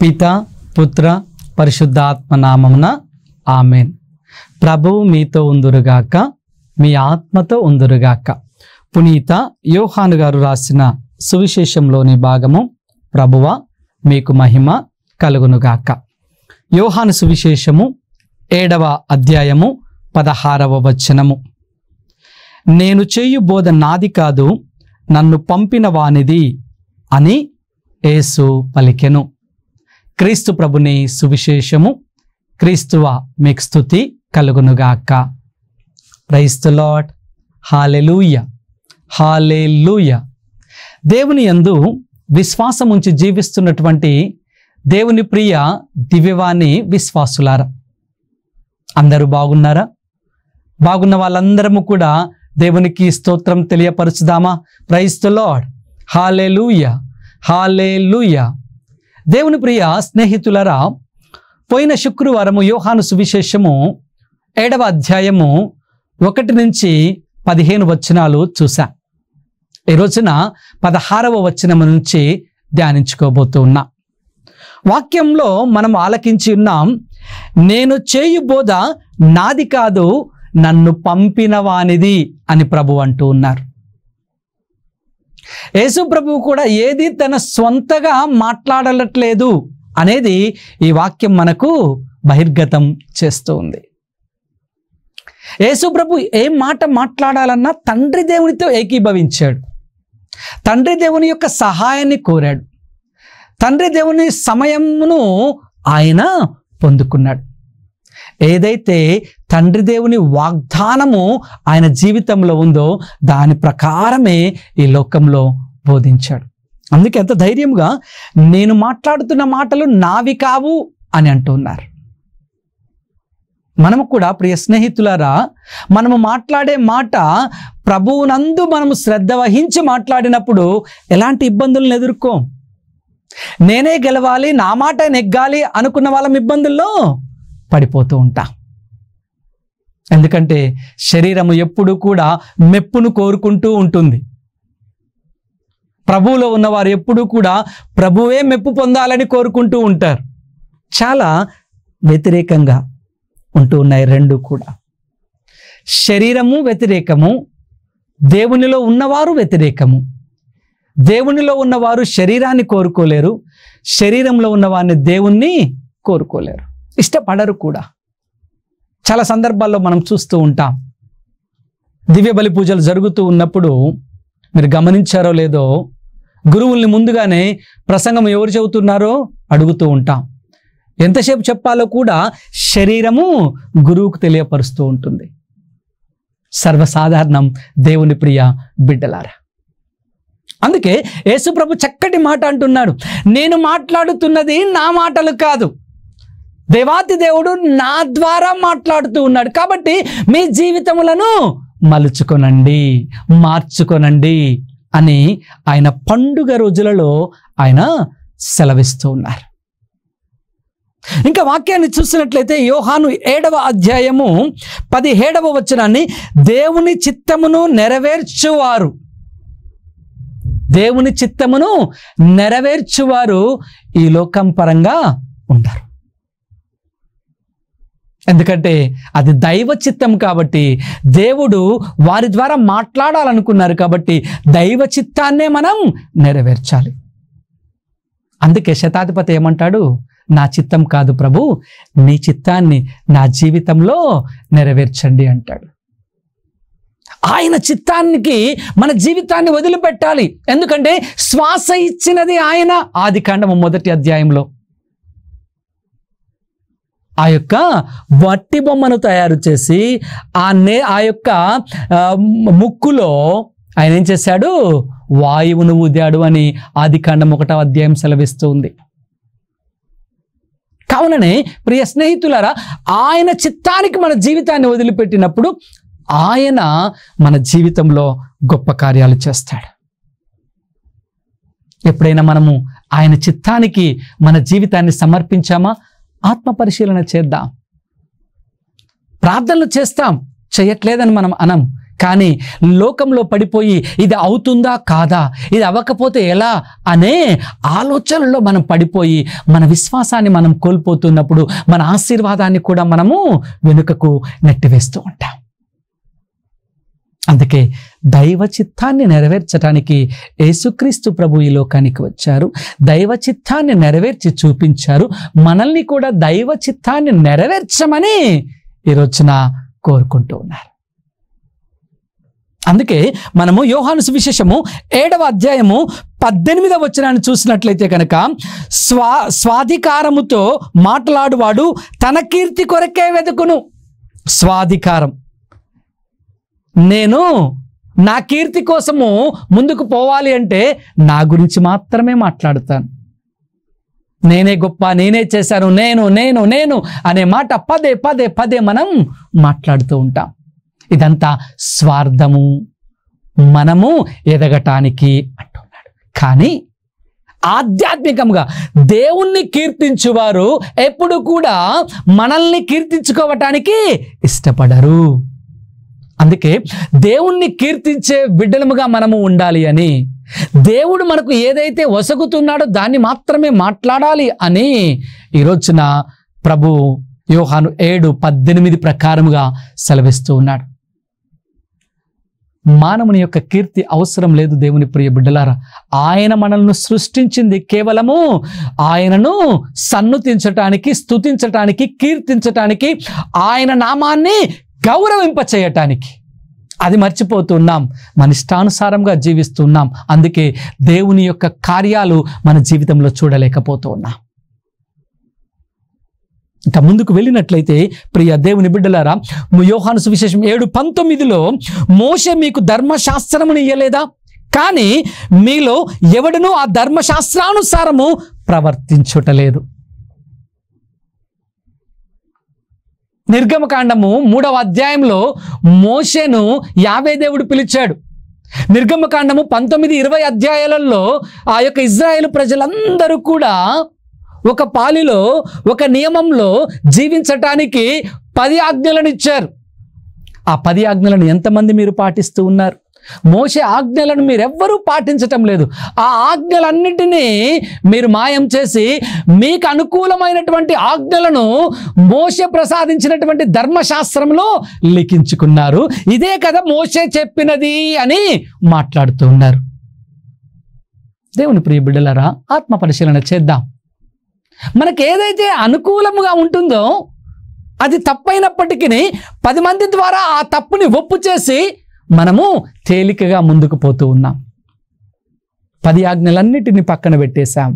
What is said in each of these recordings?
పిత పుత్ర పరిశుద్ధాత్మ నామమున ఆమేన్. ప్రభువు మీతో ఉందురుగాక, మీ ఆత్మతో ఉందురుగాక. పునీత యోహాను గారు రాసిన సువిశేషంలోని భాగము. ప్రభువా మీకు మహిమ కలుగునుగాక. యోహాను సువిశేషము 7వ అధ్యాయము 16వ వచనము. నేను చేయు బోధ నాది కాదు, నన్ను పంపిన వానిది అని యేసు పలికెను. క్రీస్తు ప్రభుని సువిశేషము. క్రీస్తువా మీకు స్తుతి కలుగునుగాక. Praise the Lord. Hallelujah, hallelujah. దేవుని యందు విశ్వాసం ఉంచి జీవిస్తున్నటువంటి దేవుని ప్రియ దివ్యవాణి విశ్వాసులారా, అందరూ బాగున్నారా? బాగున్న వాళ్ళందరము కూడా దేవునికి స్తోత్రం తెలియపరచుదామా? Praise the Lord. Hallelujah, hallelujah. దేవుని ప్రియ స్నేహితులరా, పోయిన శుక్రవారము యోహాను సువిశేషము 7వ అధ్యాయము 1 నుంచి 15 వచనాలు చూసా. ఈ రోజున 16వ వచనము నుంచి ధ్యానించుకోబోతూ ఉన్నా. వాక్యంలో మనం ఆలకించి ఉన్నాం, నేను చేయు బోధ నాది కాదు, నన్ను పంపిన వానిది అని ప్రభు అంటూ ఉన్నారు. యేసు ప్రభువు కూడా ఏది తన స్వంతగా మాట్లాడట్లేదు అనేది ఈ వాక్యం మనకు బహిర్గతం చేస్తూ ఉంది. యేసు ప్రభు ఏం మాట మాట్లాడాలన్నా తండ్రి దేవునితో ఏకీభవించాడు. తండ్రి దేవుని యొక్క సహాయాన్ని కోరాడు. తండ్రి దేవుని సమయమును ఆయన పొందుకున్నాడు. ఏదైతే తండ్రి దేవుని వాగ్దానము ఆయన జీవితంలో ఉందో దాని ప్రకారమే ఈ లోకంలో బోధించాడు. అందుకే ఎంత ధైర్యంగా నేను మాట్లాడుతున్న మాటలు నావి కావు అని అంటున్నారు. మనము కూడా ప్రియ స్నేహితులారా, మనము మాట్లాడే మాట ప్రభువునందు మనము శ్రద్ధ వహించి మాట్లాడినప్పుడు ఎలాంటి ఇబ్బందులను ఎదుర్కోం. నేనే గెలవాలి, నా మాట నెగ్గాలి అనుకున్న వాళ్ళం ఇబ్బందుల్లో పడిపోతూ ఉంటా. ఎందుకంటే శరీరము ఎప్పుడు కూడా మెప్పును కోరుకుంటూ ఉంటుంది. ప్రభువులో ఉన్నవారు ఎప్పుడు కూడా ప్రభువే మెప్పు పొందాలని కోరుకుంటూ ఉంటారు. చాలా వ్యతిరేకంగా ఉంటూ ఉన్నాయి రెండు కూడా. శరీరము వ్యతిరేకము, దేవునిలో ఉన్నవారు వ్యతిరేకము. దేవునిలో ఉన్నవారు శరీరాన్ని కోరుకోలేరు, శరీరంలో ఉన్నవారిని దేవుణ్ణి కోరుకోలేరు, ఇష్టపడరు కూడా. చాలా సందర్భాల్లో మనం చూస్తూ ఉంటాం. దివ్య బలి పూజలు జరుగుతూ ఉన్నప్పుడు మీరు గమనించారో లేదో, గురువుల్ని ముందుగానే ప్రసంగం ఎవరు చెబుతున్నారో అడుగుతూ ఉంటాం. ఎంతసేపు చెప్పాలో కూడా శరీరము గురువుకు తెలియపరుస్తూ ఉంటుంది. సర్వసాధారణం దేవుని ప్రియ బిడ్డలారా. అందుకే యేసు ప్రభు చక్కటి మాట అంటున్నాడు, నేను మాట్లాడుతున్నది నా మాటలు కాదు, దేవాతి దేవుడు నా ద్వారా మాట్లాడుతూ ఉన్నాడు. కాబట్టి మీ జీవితములను మలుచుకొనండి, మార్చుకొనండి అని ఆయన పండుగ రోజులలో ఆయన సెలవిస్తూ ఉన్నారు. ఇంకా వాక్యాన్ని చూసినట్లయితే యోహాను 7వ అధ్యాయము 17వ వచనాన్ని, దేవుని చిత్తమును నెరవేర్చువారు, దేవుని చిత్తమును నెరవేర్చువారు ఈ లోకం పరంగా ఉంటారు. ఎందుకంటే అది దైవ చిత్తం కాబట్టి, దేవుడు వారి ద్వారా మాట్లాడాలనుకున్నారు కాబట్టి దైవ చిత్తాన్నే మనం నెరవేర్చాలి. అందుకే శతాధిపతి ఏమంటాడు, నా చిత్తం కాదు ప్రభు, నీ చిత్తాన్ని నా జీవితంలో నెరవేర్చండి అంటాడు. ఆయన చిత్తానికి మన జీవితాన్ని వదిలిపెట్టాలి. ఎందుకంటే శ్వాస ఇచ్చినది ఆయన. ఆదికాండము 1వ అధ్యాయంలో ఆ యొక్క వట్టి బొమ్మను తయారు చేసి ఆ యొక్క ముక్కులో ఆయన ఏం చేశాడు, వాయువును ఊదాడు అని ఆదికాండం 1వ అధ్యాయం సెలవిస్తూ ఉంది. కావుననే ప్రియ స్నేహితులారా, ఆయన చిత్తానికి మన జీవితాన్ని వదిలిపెట్టినప్పుడు ఆయన మన జీవితంలో గొప్ప కార్యాలు చేస్తాడు. ఎప్పుడైనా మనము ఆయన చిత్తానికి మన జీవితాన్ని సమర్పించామా? ఆత్మ పరిశీలన చేద్దాం. ప్రార్థనలు చేస్తాం, చేయట్లేదని మనం అనం, కానీ లోకంలో పడిపోయి ఇది అవుతుందా కాదా, ఇది అవ్వకపోతే ఎలా అనే ఆలోచనలో మనం పడిపోయి మన విశ్వాసాన్ని మనం కోల్పోతున్నప్పుడు మన ఆశీర్వాదాన్ని కూడా మనము వెనుకకు నెట్టివేస్తూ ఉంటాం. అందుకే దైవ చిత్తాన్ని నెరవేర్చడానికి యేసుక్రీస్తు ప్రభు ఈ లోకానికి వచ్చారు. దైవ చిత్తాన్ని నెరవేర్చి చూపించారు. మనల్ని కూడా దైవ చిత్తాన్ని నెరవేర్చమని ఈ రోజున కోరుకుంటూ ఉన్నారు. అందుకే మనము యోహాను సువిశేషము 7వ అధ్యాయము 18వ వచనాన్ని చూసినట్లయితే కనుక స్వాధికారముతో మాట్లాడువాడు తన కీర్తి కొరకే వెతుకును. స్వాధికారం, నేను నా కీర్తి కోసము ముందుకు పోవాలి అంటే నా గురించి మాత్రమే మాట్లాడుతాను. నేనే గొప్ప, నేనే చేశాను, నేను నేను నేను అనే మాట పదే పదే పదే మనం మాట్లాడుతూ ఉంటాం. ఇదంతా స్వార్థము, మనము ఎదగటానికి అంటున్నాడు. కానీ ఆధ్యాత్మికంగా దేవుణ్ణి కీర్తించువారు ఎప్పుడు కూడా మనల్ని కీర్తించుకోవటానికి ఇష్టపడరు. అందుకే దేవుణ్ణి కీర్తించే బిడ్డలముగా మనము ఉండాలి అని, దేవుడు మనకు ఏదైతే వసగుతున్నాడో దాన్ని మాత్రమే మాట్లాడాలి అని ఈ రోజున ప్రభు యోహాను 7:18 ప్రకారముగా సెలవిస్తూ ఉన్నాడు. మానవుని యొక్క కీర్తి అవసరం లేదు దేవుని ప్రియ బిడ్డలారా. ఆయన మనల్ని సృష్టించింది కేవలము ఆయనను సన్నుతించటానికి, స్తుతించటానికి, కీర్తించటానికి, ఆయన నామాన్ని గౌరవింపచేయటానికి. అది మర్చిపోతున్నాం, మన ఇష్టానుసారంగా జీవిస్తున్నాం. అందుకే దేవుని యొక్క కార్యాలు మన జీవితంలో చూడలేకపోతూ ఉన్నాం. ఇంకా ముందుకు వెళ్ళినట్లయితే ప్రియ దేవుని బిడ్డలారా, యోహాను సువిశేషం 7:19లో మోషే మీకు ధర్మశాస్త్రమును ఇయ్యలేదా, కానీ మీలో ఎవడునూ ఆ ధర్మశాస్త్రానుసారము ప్రవర్తించుటలేదు. నిర్గమకాండము 3వ అధ్యాయంలో మోషేను యావే దేవుడు పిలిచాడు. నిర్గమకాండము 19-20 అధ్యాయాలలో ఆ యొక్క ఇజ్రాయేలు ప్రజలందరూ కూడా ఒక పాలిలో, ఒక నియమంలో జీవించటానికి 10 ఆజ్ఞలను ఇచ్చారు. ఆ 10 ఆజ్ఞలను ఎంతమంది మీరు పాటిస్తూ ఉన్నారు? మోషే ఆజ్ఞలను మీరెవ్వరూ పాటించటం లేదు. ఆ ఆజ్ఞలన్నిటినీ మీరు మాయం చేసి మీకు అనుకూలమైనటువంటి ఆజ్ఞలను మోషే ప్రసాదించినటువంటి ధర్మశాస్త్రంలో లిఖించుకున్నారు. ఇదే కదా మోషే చెప్పినది అని మాట్లాడుతూ ఉన్నారు. దేవుని ప్రియ బిడ్డలారా, ఆత్మ పరిశీలన చేద్దాం. మనకు ఏదైతే అనుకూలముగా ఉంటుందో అది తప్పైనప్పటికీ 10 మంది ద్వారా ఆ తప్పుని ఒప్పు చేసి మనము తేలికగా ముందుకు పోతూ ఉన్నాం. 10 ఆజ్ఞలన్నిటిని పక్కన పెట్టేశాం.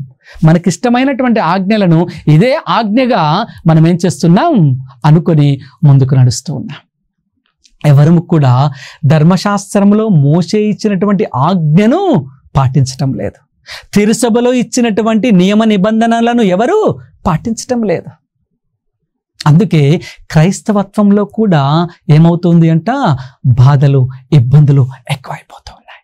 మనకిష్టమైనటువంటి ఆజ్ఞలను ఇదే ఆజ్ఞగా మనం ఏం చేస్తున్నాం అనుకొని ముందుకు నడుస్తూ ఉన్నాం. ఎవరు కూడా ధర్మశాస్త్రంలో మోషే ఇచ్చినటువంటి ఆజ్ఞను పాటించటం లేదు. తిరుసభలో ఇచ్చినటువంటి నియమ నిబంధనలను ఎవరు పాటించటం లేదు. అందుకే క్రైస్తవత్వంలో కూడా ఏమవుతుంది అంట, బాధలు, ఇబ్బందులు ఎక్కువైపోతూ ఉన్నాయి.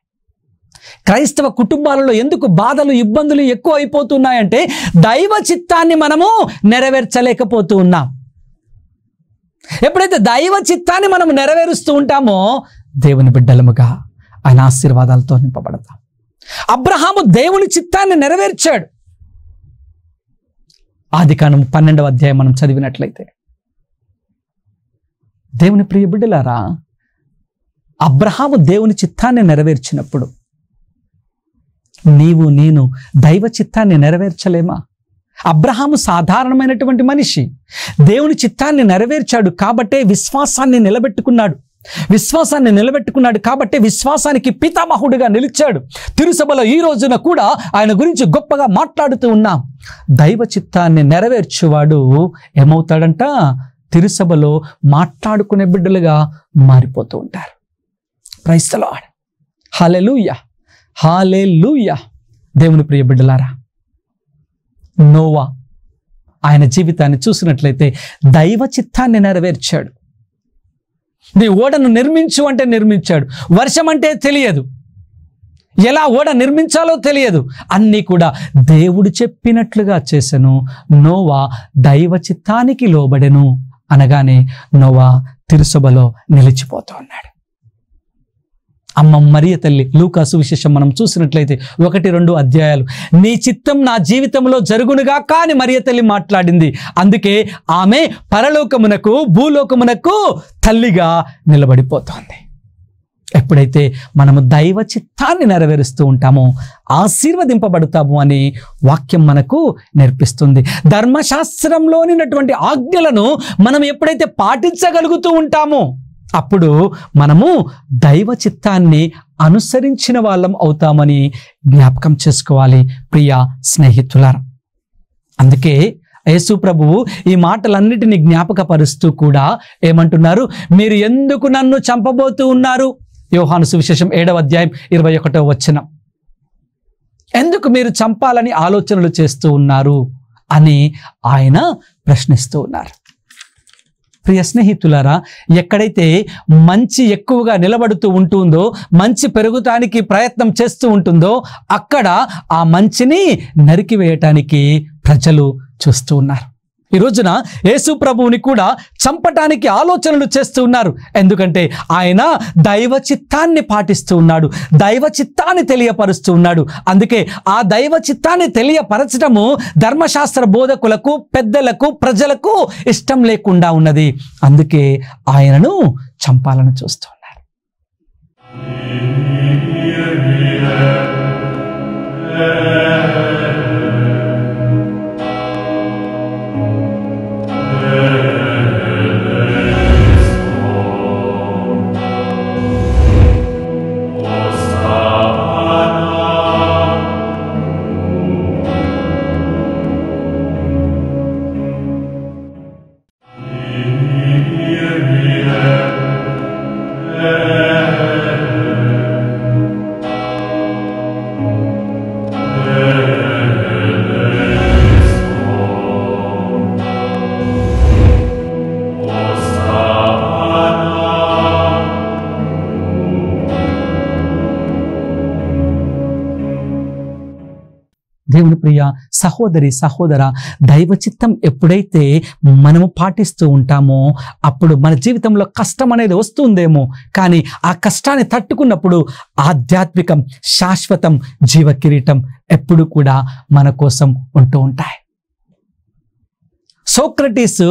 క్రైస్తవ కుటుంబాలలో ఎందుకు బాధలు, ఇబ్బందులు ఎక్కువ అయిపోతున్నాయంటే దైవ చిత్తాన్ని మనము నెరవేర్చలేకపోతూ ఉన్నాం. ఎప్పుడైతే దైవ చిత్తాన్ని మనం నెరవేరుస్తూ ఉంటామో దేవుని బిడ్డలముగా ఆయన ఆశీర్వాదాలతో నింపబడతాం. అబ్రహాము దేవుని చిత్తాన్ని నెరవేర్చాడు. ఆదికాండం 12వ అధ్యాయం మనం చదివినట్లయితే, దేవుని ప్రియ బిడ్డలారా, అబ్రహాము దేవుని చిత్తాన్ని నెరవేర్చినప్పుడు నీవు నేను దైవ చిత్తాన్ని నెరవేర్చలేమా? అబ్రహాము సాధారణమైనటువంటి మనిషి. దేవుని చిత్తాన్ని నెరవేర్చాడు కాబట్టే విశ్వాసాన్ని నిలబెట్టుకున్నాడు. విశ్వాసాన్ని నిలబెట్టుకున్నాడు కాబట్టి విశ్వాసానికి పితామహుడిగా నిలిచాడు. తిరుసభలో ఈ రోజున కూడా ఆయన గురించి గొప్పగా మాట్లాడుతూ ఉన్నాం. దైవ చిత్తాన్ని నెరవేర్చువాడు ఏమవుతాడంట, తిరుసభలో మాట్లాడుకునే బిడ్డలుగా మారిపోతూ ఉంటారు. Praise the Lord. Hallelujah, hallelujah. దేవుని ప్రియ బిడ్డలారా, నోవా ఆయన జీవితాన్ని చూసినట్లయితే దైవ చిత్తాన్ని నెరవేర్చాడు. నీ ఓడను నిర్మించు అంటే నిర్మించాడు. వర్షం అంటే తెలియదు, ఎలా ఓడ నిర్మించాలో తెలియదు, అన్నీ కూడా దేవుడు చెప్పినట్లుగా చేసెను. నోవా దైవ చిత్తానికి లోబడెను అనగానే నోవా తిరుసభలో నిలిచిపోతూ ఉన్నాడు. అమ్మ మరియ తల్లి లూకా సువిశేషం మనం చూసినట్లయితే 1-2 అధ్యాయాలు, నీ చిత్తం నా జీవితంలో జరుగునుగా కానీ మరియ తల్లి మాట్లాడింది. అందుకే ఆమె పరలోకమునకు భూలోకమునకు తల్లిగా నిలబడిపోతోంది. ఎప్పుడైతే మనము దైవ చిత్తాన్ని నెరవేరుస్తూ ఉంటామో ఆశీర్వదింపబడతాము అని వాక్యం మనకు నేర్పిస్తుంది. ధర్మశాస్త్రంలోనిటువంటి ఆజ్ఞలను మనం ఎప్పుడైతే పాటించగలుగుతూ ఉంటామో అప్పుడు మనము దైవ చిత్తాన్ని అనుసరించిన వాళ్ళం అవుతామని జ్ఞాపకం చేసుకోవాలి ప్రియ స్నేహితులారా. అందుకే యేసు ప్రభువు ఈ మాటలన్నిటినీ జ్ఞాపకపరుస్తూ కూడా ఏమంటున్నారు? మీరు ఎందుకు నన్ను చంపబోతూ ఉన్నారు? యోహాను సువిశేషం 7వ అధ్యాయం 21వ వచనం. ఎందుకు మీరు చంపాలని ఆలోచనలు చేస్తూ ఉన్నారు అని ఆయన ప్రశ్నిస్తూ ఉన్నారు. ప్రియ స్నేహితులారా, ఎక్కడైతే మంచి ఎక్కువగా నిలబడుతూ ఉంటుందో, మంచి పెరుగుతానికి ప్రయత్నం చేస్తూ ఉంటుందో అక్కడ ఆ మంచిని నరికివేయటానికి ప్రజలు చూస్తూ ఉన్నారు. ఈ రోజున యేసు ప్రభువుని కూడా చంపటానికి ఆలోచనలు చేస్తూ ఉన్నారు. ఎందుకంటే ఆయన దైవ చిత్తాన్ని పాటిస్తూ ఉన్నాడు, దైవ చిత్తాన్ని తెలియపరుస్తూ ఉన్నాడు. అందుకే ఆ దైవ చిత్తాన్ని తెలియపరచడము ధర్మశాస్త్ర బోధకులకు, పెద్దలకు, ప్రజలకు ఇష్టం లేకుండా ఉన్నది. అందుకే ఆయనను చంపాలని చూస్తూ ఉన్నారు. దేవుని ప్రియ సహోదరి సహోదర, దైవ చిత్తం ఎప్పుడైతే మనము పాటిస్తూ ఉంటామో అప్పుడు మన జీవితంలో కష్టం అనేది వస్తుందేమో, కానీ ఆ కష్టాన్ని తట్టుకున్నప్పుడు ఆధ్యాత్మికం, శాశ్వతం, జీవ కిరీటం ఎప్పుడు కూడా మన కోసం ఉంటూ ఉంటాయి. సోక్రటీస్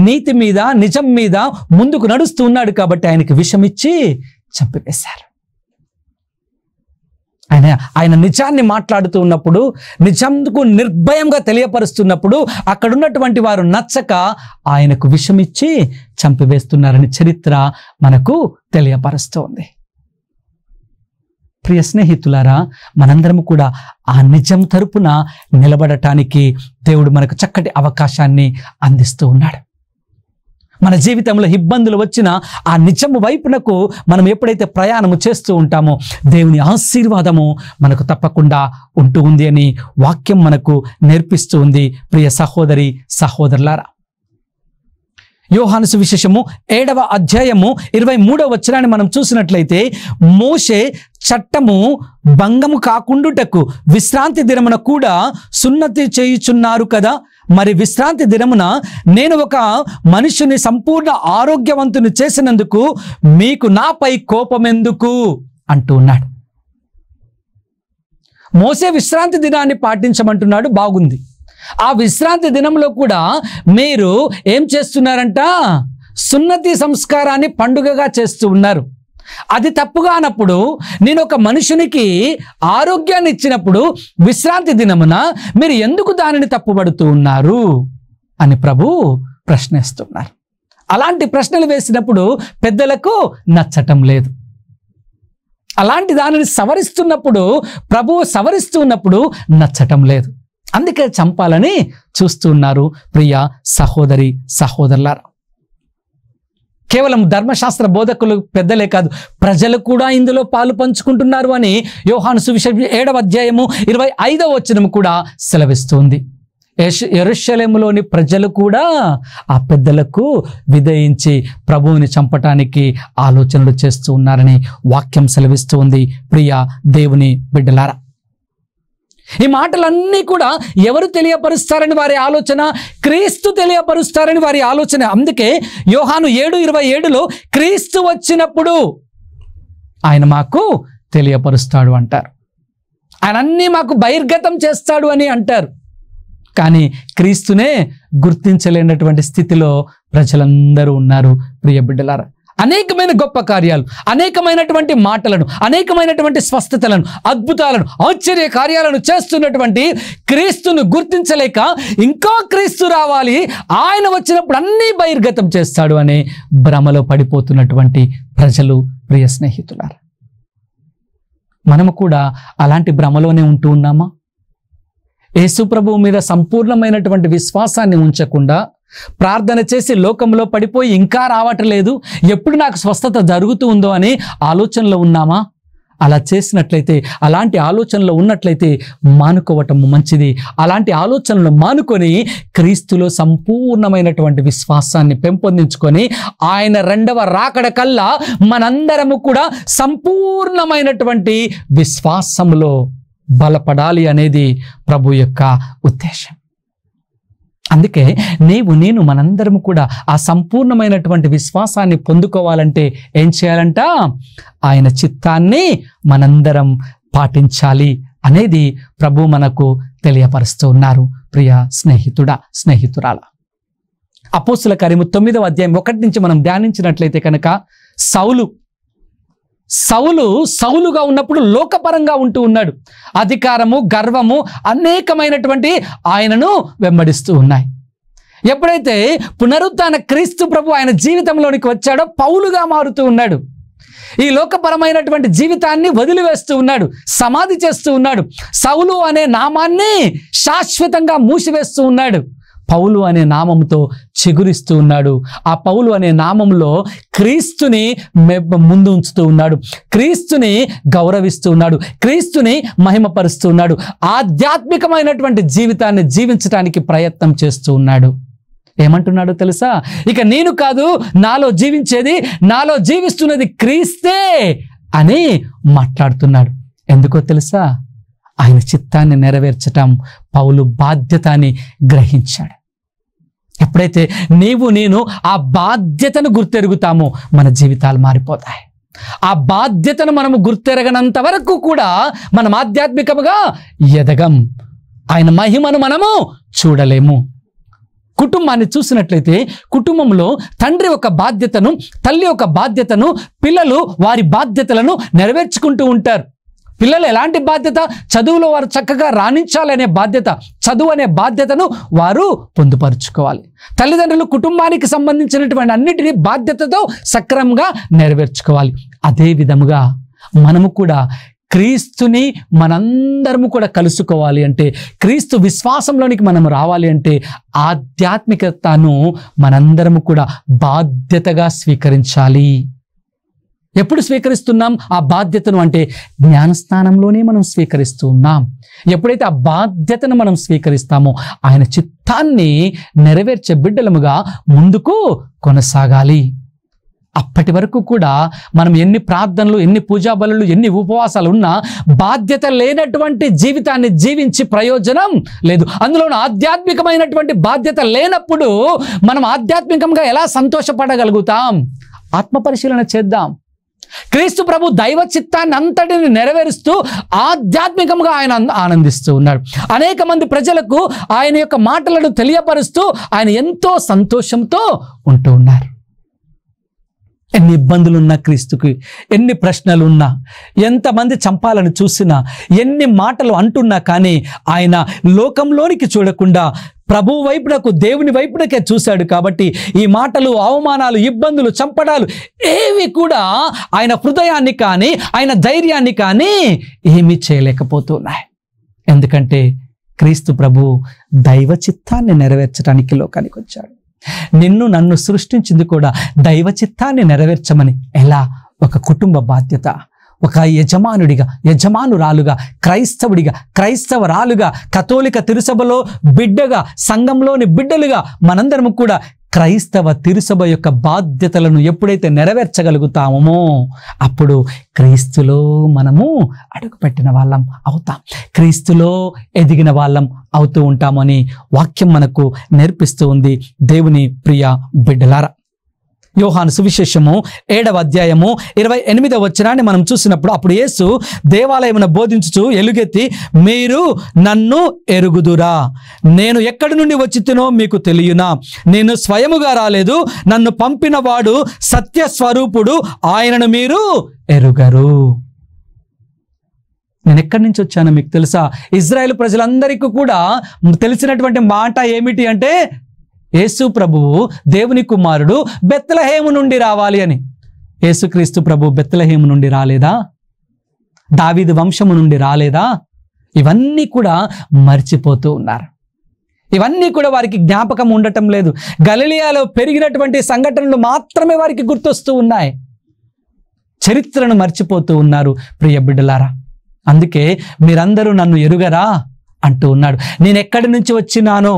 నీతి మీద, నిజం మీద ముందుకు నడుస్తూ ఉన్నాడు కాబట్టి ఆయనకి విషమిచ్చి చంపివేశారు. ఆయన నిజాన్ని మాట్లాడుతూ ఉన్నప్పుడు, నిజంకు నిర్భయంగా తెలియపరుస్తున్నప్పుడు అక్కడున్నటువంటి వారు నచ్చక ఆయనకు విషమిచ్చి చంపివేస్తున్నారని చరిత్ర మనకు తెలియపరుస్తోంది. ప్రియ స్నేహితులారా, మనందరం కూడా ఆ నిజం తరపున నిలబడటానికి దేవుడు మనకు చక్కటి అవకాశాన్ని అందిస్తూ ఉన్నాడు. మన జీవితంలో ఇబ్బందులు వచ్చినా ఆ నిజము వైపునకు మనం ఎప్పుడైతే ప్రయాణము చేస్తూ ఉంటామో దేవుని ఆశీర్వాదము మనకు తప్పకుండా ఉంటూ ఉంది అని వాక్యం మనకు నేర్పిస్తూ ఉంది. ప్రియ సహోదరి సహోదరులారా, యోహాను సువిశేషము 7వ అధ్యాయము 23వ వచనాన్ని మనం చూసినట్లయితే, మోషే చట్టము భంగము కాకుండుటకు విశ్రాంతి దినమున కూడా సున్నతి చేయుచున్నారు కదా, మరి విశ్రాంతి దినమున నేను ఒక మనుషుని సంపూర్ణ ఆరోగ్యవంతుని చేసినందుకు మీకు నాపై కోపమెందుకు అంటూ ఉన్నాడు. మోసే విశ్రాంతి దినాన్ని పాటించమంటున్నాడు, బాగుంది. ఆ విశ్రాంతి దినంలో కూడా మీరు ఏం చేస్తున్నారంట? సున్నతి సంస్కారాన్ని పండుగగా చేస్తూ ఉన్నారు. అది తప్పుగా అన్నప్పుడు, నేను ఒక మనుషునికి ఆరోగ్యాన్ని ఇచ్చినప్పుడు విశ్రాంతి దినమున మీరు ఎందుకు దానిని తప్పుపడుతూ ఉన్నారు అని ప్రభు ప్రశ్నిస్తున్నారు. అలాంటి ప్రశ్నలు వేసినప్పుడు పెద్దలకు నచ్చటం లేదు. అలాంటి దానిని సవరిస్తున్నప్పుడు, ప్రభువు సవరిస్తున్నప్పుడు నచ్చటం లేదు. అందుకే చంపాలని చూస్తూ ఉన్నారు. ప్రియ సహోదరి సహోదరులారా, కేవలం ధర్మశాస్త్ర బోధకులు, పెద్దలే కాదు, ప్రజలు కూడా ఇందులో పాలు పంచుకుంటున్నారు అని యోహాను సువిశేషం 7వ అధ్యాయము 25వ వచనం కూడా సెలవిస్తుంది. యెరూషలేములోని ప్రజలు కూడా ఆ పెద్దలకు విధేయించి ప్రభువుని చంపటానికి ఆలోచనలు చేస్తూ ఉన్నారని వాక్యం సెలవిస్తూ ఉంది. ప్రియ దేవుని బిడ్డలారా, ఈ మాటలన్నీ కూడా ఎవరు తెలియపరుస్తారని వారి ఆలోచన? క్రీస్తు తెలియపరుస్తారని వారి ఆలోచన. అందుకే యోహాను 7:27లో క్రీస్తు వచ్చినప్పుడు ఆయన మాకు తెలియపరుస్తాడు అంటారు. ఆయన అన్నీ మాకు బహిర్గతం చేస్తాడు అని అంటారు. కానీ క్రీస్తునే గుర్తించలేనటువంటి స్థితిలో ప్రజలందరూ ఉన్నారు. ప్రియ బిడ్డలారా, అనేకమైన గొప్ప కార్యాలు, అనేకమైనటువంటి మాటలను, అనేకమైనటువంటి స్వస్థతలను, అద్భుతాలను, ఆశ్చర్య కార్యాలను చేస్తున్నటువంటి క్రీస్తును గుర్తించలేక ఇంకా క్రీస్తు రావాలి, ఆయన వచ్చినప్పుడు అన్నీ బహిర్గతం చేస్తాడు అనే భ్రమలో పడిపోతున్నటువంటి ప్రజలు. ప్రియ స్నేహితులారా, మనము కూడా అలాంటి భ్రమలోనే ఉంటూ ఉన్నామా? యేసు ప్రభువు మీద సంపూర్ణమైనటువంటి విశ్వాసాన్ని ఉంచకుండా ప్రార్థన చేసి లోకంలో పడిపోయి ఇంకా రావట్లేదు, ఎప్పుడు నాకు స్వస్థత జరుగుతూ ఉందో అని ఆలోచనలో ఉన్నామా? అలా చేసినట్లయితే, అలాంటి ఆలోచనలో ఉన్నట్లయితే మానుకోవటం మంచిది. అలాంటి ఆలోచనలు మానుకొని క్రీస్తులో సంపూర్ణమైనటువంటి విశ్వాసాన్ని పెంపొందించుకొని ఆయన రెండవ రాకడ కల్లా మనందరము కూడా సంపూర్ణమైనటువంటి విశ్వాసములో బలపడాలి అనేది ప్రభు యొక్క ఉద్దేశం. అందుకే నేను మనందరము కూడా ఆ సంపూర్ణమైనటువంటి విశ్వాసాన్ని పొందుకోవాలంటే ఏం చేయాలంట? ఆయన చిత్తాన్ని మనందరం పాటించాలి అనేది ప్రభు మనకు తెలియపరుస్తూ ఉన్నారు. ప్రియ స్నేహితుడా, స్నేహితురాల, అపోస్తుల కార్యము 9వ అధ్యాయం 1 నుంచి మనం ధ్యానించినట్లయితే కనుక సౌలుగా ఉన్నప్పుడు లోకపరంగా ఉంటూ ఉన్నాడు. అధికారము, గర్వము అనేకమైనటువంటి ఆయనను వెంబడిస్తూ ఉన్నాయి. ఎప్పుడైతే పునరుత్థాన క్రీస్తు ప్రభు ఆయన జీవితంలోనికి వచ్చాడో పౌలుగా మారుతూ ఉన్నాడు. ఈ లోకపరమైనటువంటి జీవితాన్ని వదిలివేస్తూ ఉన్నాడు, సమాధి చేస్తూ ఉన్నాడు. సౌలు అనే నామాన్ని శాశ్వతంగా మూసివేస్తూ ఉన్నాడు. పౌలు అనే నామంతో చిగురిస్తూ ఉన్నాడు. ఆ పౌలు అనే నామంలో క్రీస్తుని ముందు ఉంచుతూ ఉన్నాడు, క్రీస్తుని గౌరవిస్తూ ఉన్నాడు, క్రీస్తుని మహిమపరుస్తూ ఉన్నాడు. ఆధ్యాత్మికమైనటువంటి జీవితాన్ని జీవించడానికి ప్రయత్నం చేస్తూ ఉన్నాడు. ఏమంటున్నాడో తెలుసా? ఇక నేను కాదు నాలో జీవించేది, నాలో జీవిస్తున్నది క్రీస్తే అని మాట్లాడుతున్నాడు. ఎందుకో తెలుసా? ఆయన చిత్తాన్ని నెరవేర్చటం పౌలు బాధ్యత అని గ్రహించాడు. ఎప్పుడైతే నేను ఆ బాధ్యతను గుర్తెరుగుతామో మన జీవితాలు మారిపోతాయి. ఆ బాధ్యతను మనము గుర్తెరగనంత వరకు కూడా మనం ఆధ్యాత్మికముగా ఎదగం, ఆయన మహిమను మనము చూడలేము. కుటుంబాన్ని చూసినట్లయితే కుటుంబంలో తండ్రి ఒక బాధ్యతను, తల్లి ఒక బాధ్యతను, పిల్లలు వారి బాధ్యతలను నెరవేర్చుకుంటూ ఉంటారు. పిల్లలు ఎలాంటి బాధ్యత? చదువులో వారు చక్కగా రాణించాలనే బాధ్యత, చదువు అనే బాధ్యతను వారు పొందుపరుచుకోవాలి. తల్లిదండ్రులు కుటుంబానికి సంబంధించినటువంటి అన్నిటినీ బాధ్యతతో సక్రమంగా నెరవేర్చుకోవాలి. అదే విధముగా మనము కూడా క్రీస్తుని మనందరము కూడా కలుసుకోవాలి అంటే, క్రీస్తు విశ్వాసంలోనికి మనం రావాలి అంటే ఆధ్యాత్మికతను మనందరము కూడా బాధ్యతగా స్వీకరించాలి. ఎప్పుడు స్వీకరిస్తున్నాం ఆ బాధ్యతను అంటే జ్ఞానస్నానంలోనే మనం స్వీకరిస్తూ ఉన్నాం. ఎప్పుడైతే ఆ బాధ్యతను మనం స్వీకరిస్తామో ఆయన చిత్తాన్ని నెరవేర్చే బిడ్డలముగా ముందుకు కొనసాగాలి. అప్పటి వరకు కూడా మనం ఎన్ని ప్రార్థనలు, ఎన్ని పూజా బలులు, ఎన్ని ఉపవాసాలు ఉన్నా బాధ్యత లేనటువంటి జీవితాన్ని జీవించి ప్రయోజనం లేదు. అందులో ఆధ్యాత్మికమైనటువంటి బాధ్యత లేనప్పుడు మనం ఆధ్యాత్మికంగా ఎలా సంతోషపడగలుగుతాం? ఆత్మ పరిశీలన చేద్దాం. క్రీస్తు ప్రభు దైవ చిత్తాన్ని అంతటిని నెరవేరుస్తూ ఆధ్యాత్మికంగా ఆయన ఆనందిస్తూ ఉన్నాడు. అనేక మంది ప్రజలకు ఆయన యొక్క మాటలను తెలియపరుస్తూ ఆయన ఎంతో సంతోషంతో ఉంటూ ఉన్నారు. ఎన్ని ఇబ్బందులున్నా క్రీస్తుకి, ఎన్ని ప్రశ్నలున్నా, ఎంతమంది చంపాలని చూసినా, ఎన్ని మాటలు అంటున్నా కానీ ఆయన లోకంలోనికి చూడకుండా ప్రభువు వైపునకు, దేవుని వైపునకే చూశాడు. కాబట్టి ఈ మాటలు, అవమానాలు, ఇబ్బందులు, చంపడాలు ఏవి కూడా ఆయన హృదయాన్ని కానీ ఆయన ధైర్యాన్ని కానీ ఏమీ చేయలేకపోతున్నాయి. ఎందుకంటే క్రీస్తు ప్రభు దైవ చిత్తాన్ని నెరవేర్చడానికి లోకానికి వచ్చాడు. నిన్ను నన్ను సృష్టించింది కూడా దైవ చిత్తాన్ని నెరవేర్చమని. ఎలా? ఒక కుటుంబ బాధ్యత, ఒక యజమానుడిగా, యజమానురాలుగా, క్రైస్తవుడిగా, క్రైస్తవరాలుగా, కథోలిక తిరుసభలో బిడ్డగా, సంఘంలోని బిడ్డలుగా మనందరము కూడా క్రైస్తవ తిరుసభ యొక్క బాధ్యతలను ఎప్పుడైతే నెరవేర్చగలుగుతామో అప్పుడు క్రీస్తులో మనము అడుగుపెట్టిన వాళ్ళం అవుతాం, క్రీస్తులో ఎదిగిన వాళ్ళం అవుతూ ఉంటామని వాక్యం మనకు నేర్పిస్తూ ఉంది. దేవుని ప్రియ బిడ్డలారా, యోహాను సువిశేషము 7వ అధ్యాయము 28వ వచనాన్ని మనం చూసినప్పుడు, అప్పుడు యేసు దేవాలయమున బోధించుచు ఎలుగెత్తి, మీరు నన్ను ఎరుగుదురా, నేను ఎక్కడి నుండి వచ్చితినో మీకు తెలియనా, నేను స్వయముగా రాలేదు, నన్ను పంపిన వాడు సత్య స్వరూపుడు, ఆయనను మీరు ఎరుగరు. నేను ఎక్కడి నుంచి వచ్చానో మీకు తెలుసా? ఇజ్రాయేల్ ప్రజలందరికీ కూడా తెలిసినటువంటి మాట ఏమిటి అంటే, యేసు ప్రభువు దేవుని కుమారుడు బెత్లెహేము నుండి రావాలి అని. యేసుక్రీస్తు ప్రభు బెత్లెహేము నుండి రాలేదా? దావీదు వంశము నుండి రాలేదా? ఇవన్నీ కూడా మర్చిపోతూ ఉన్నారు. ఇవన్నీ కూడా వారికి జ్ఞాపకం ఉండటం లేదు. గలిలయలో పెరిగినటువంటి సంఘటనలు మాత్రమే వారికి గుర్తొస్తూ ఉన్నాయి. చరిత్రను మర్చిపోతూ ఉన్నారు ప్రియ బిడ్డలారా. అందుకే మీరందరూ నన్ను ఎరుగరా అంటూ ఉన్నాడు. నేను ఎక్కడి నుంచి వచ్చినానో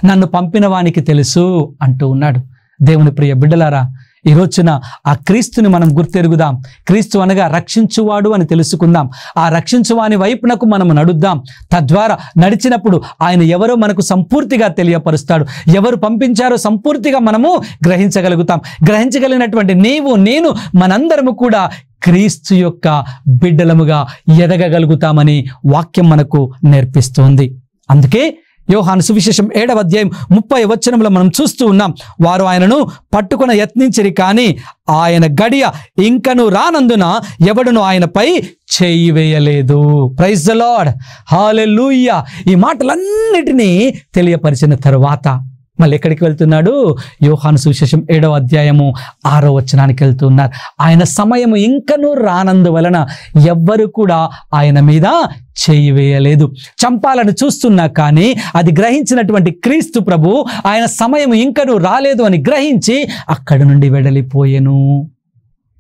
నన్ను పంపిన వానికి తెలుసు అంటూ ఉన్నాడు. దేవుని ప్రియ బిడ్డలారా, ఈ రోజున ఆ క్రీస్తుని మనం గుర్తెరుగుదాం. క్రీస్తు అనగా రక్షించువాడు అని తెలుసుకుందాం. ఆ రక్షించువాని వైపునకు మనం నడుద్దాం. తద్వారా నడిచినప్పుడు ఆయన ఎవరో మనకు సంపూర్తిగా తెలియపరుస్తాడు. ఎవరు పంపించారో సంపూర్తిగా మనము గ్రహించగలుగుతాం. గ్రహించగలిగినటువంటి నీవు నేను మనందరము కూడా క్రీస్తు యొక్క బిడ్డలముగా ఎదగగలుగుతామని వాక్యం మనకు నేర్పిస్తోంది. అందుకే యోహాను సువిశేషం 7వ అధ్యాయం 30వ వచనంలో మనం చూస్తూ ఉన్నాం, వారు ఆయనను పట్టుకొన యత్నించిరి, కానీ ఆయన గడియ ఇంకను రానందున ఎవడును ఆయనపై చేయి వేయలేదు. ప్రైజ్ ద లార్డ్, హల్లెలూయా. ఈ మాటలన్నిటినీ తెలియపరిచిన తరువాత మళ్ళీ ఎక్కడికి వెళ్తున్నాడు? యోహాను సువిశేషం 7వ అధ్యాయము 6వ వచనానికి వెళ్తున్నారు. ఆయన సమయము ఇంకనూ రానందువలన ఎవ్వరు కూడా ఆయన మీద చేయి వేయలేదు. చంపాలని చూస్తున్నా కానీ అది గ్రహించినటువంటి క్రీస్తు ప్రభు ఆయన సమయం ఇంకనూ రాలేదు అని గ్రహించి అక్కడి నుండి వెడలిపోయెను.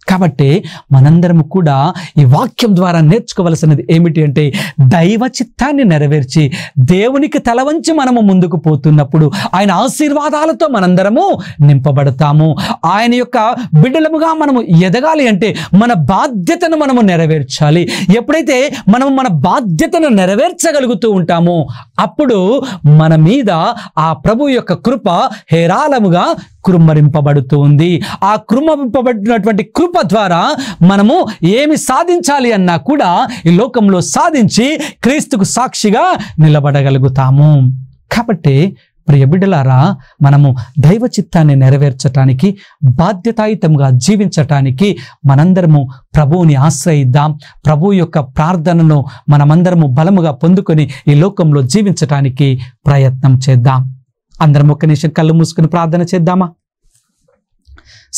కాబట్టి మనందరము కూడా ఈ వాక్యం ద్వారా నేర్చుకోవలసినది ఏమిటి అంటే, దైవ చిత్తాన్ని నెరవేర్చి దేవునికి తలవంచి మనము ముందుకు పోతున్నప్పుడు ఆయన ఆశీర్వాదాలతో మనందరము నింపబడతాము. ఆయన యొక్క బిడ్డలముగా మనము ఎదగాలి అంటే మన బాధ్యతను మనము నెరవేర్చాలి. ఎప్పుడైతే మనము మన బాధ్యతను నెరవేర్చగలుగుతూ ఉంటామో అప్పుడు మన మీద ఆ ప్రభు యొక్క కృప హేరాళముగా కృమ్మరింపబడుతుంది. ఆ కృమ్మరింపబడినటువంటి కృప ద్వారా మనము ఏమి సాధించాలి అన్నా కూడా ఈ లోకంలో సాధించి క్రీస్తుకు సాక్షిగా నిలబడగలుగుతాము. కాబట్టి ప్రియ బిడ్డలారా, మనము దైవ చిత్తాన్ని నెరవేర్చటానికి, బాధ్యతాయుతంగా జీవించటానికి మనందరము ప్రభువుని ఆశ్రయిద్దాం. ప్రభు యొక్క ప్రార్థనను మనమందరము బలముగా పొందుకొని ఈ లోకంలో జీవించటానికి ప్రయత్నం చేద్దాం. అందరం ఒక్క నిమిషం కళ్ళు మూసుకుని ప్రార్థన చేద్దామా?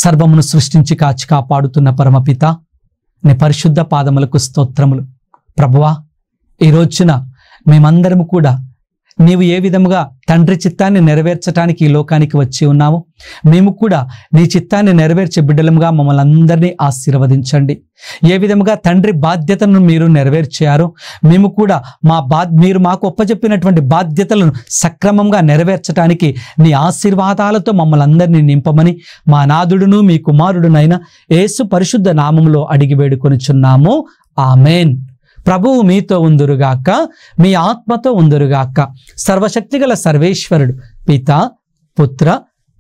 సర్వమును సృష్టించి కాచి కాపాడుతున్న పరమపిత, నీ పరిశుద్ధ పాదములకు స్తోత్రములు. ప్రభువా, ఈ రోజున మేమందరము కూడా నీవు ఏ విధముగా తండ్రి చిత్తాన్ని నెరవేర్చడానికి ఈ లోకానికి వచ్చి ఉన్నావు, మేము కూడా నీ చిత్తాన్ని నెరవేర్చే బిడ్డలముగా మమ్మల్ని అందరినీ ఆశీర్వదించండి. ఏ విధముగా తండ్రి బాధ్యతను మీరు నెరవేర్చారో మేము కూడా మీరు మాకు ఒప్పజెప్పినటువంటి బాధ్యతలను సక్రమంగా నెరవేర్చడానికి నీ ఆశీర్వాదాలతో మమ్మల్ని అందరినీ నింపమని మా నాథుడును మీ కుమారుడునైన యేసు పరిశుద్ధ నామములో అడిగి వేడుకొనుచున్నాము. ఆమేన్. ప్రభువు మీతో ఉందురుగాక, మీ ఆత్మతో ఉందురుగాక. సర్వశక్తిగల సర్వేశ్వరుడు పిత, పుత్ర,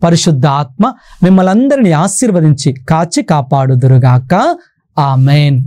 పరిశుద్ధ ఆత్మ మిమ్మల్ని అందరినీ ఆశీర్వదించి కాచి కాపాడుదురుగాక. ఆమేన్.